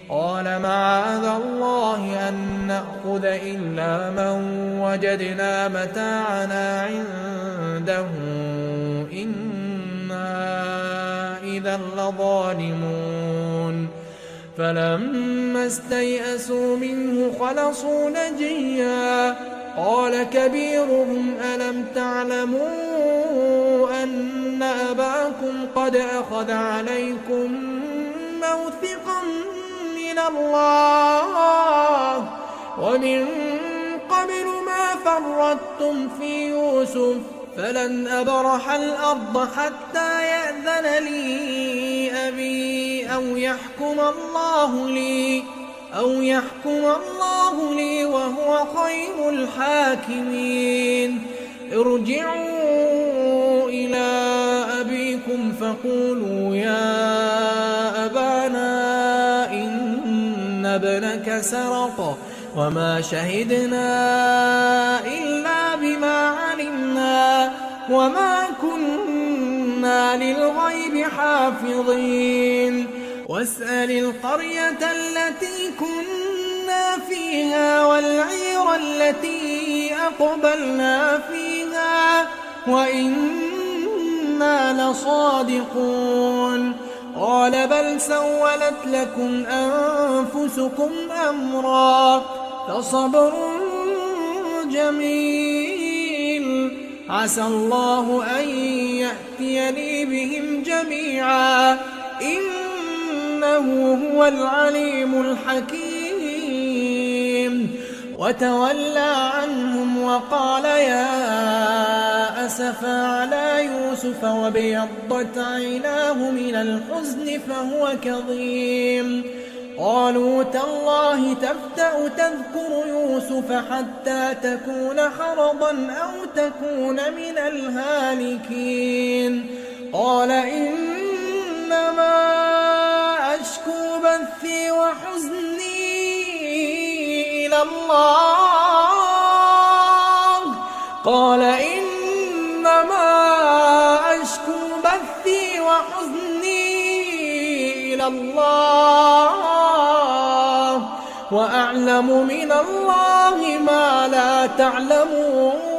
قال معاذ الله أن نأخذ إلا من وجدنا متاعنا عنده إنا إذا لظالمون فلما استيئسوا منه خلصوا نجيا قال كبيرهم ألم تعلموا أن أباكم قد أخذ عليكم موثقا من الله ومن قبل ما فرطتم في يوسف فلن أبرح الأرض حتى يأذن لي أبي أو يحكم الله لي وهو خير الحاكمين ارجعوا إلى أبيكم فقولوا يا أبانا إن ابنك سرق وما شهدنا إلا بما علمنا وما كنا للغيب حافظين واسأل القرية التي كنا فيها والعير التي أقبلنا فيها وإنا لصادقون قال بل سولت لكم أنفسكم أمرا فصبر جميل عسى الله أن يأتيني بهم جميعا إنه هو العليم الحكيم وتولى عنهم وقال يا أسفا على يوسف وابيضت عيناه من الحزن فهو كظيم قالوا تالله تفتأ تذكر يوسف حتى تكون حرضا أو تكون من الهالكين قال إنما أشكو بثي وحزني إلى الله قال إنما أشكو بثي وحزني إلى الله وأعلم من الله ما لا تعلمون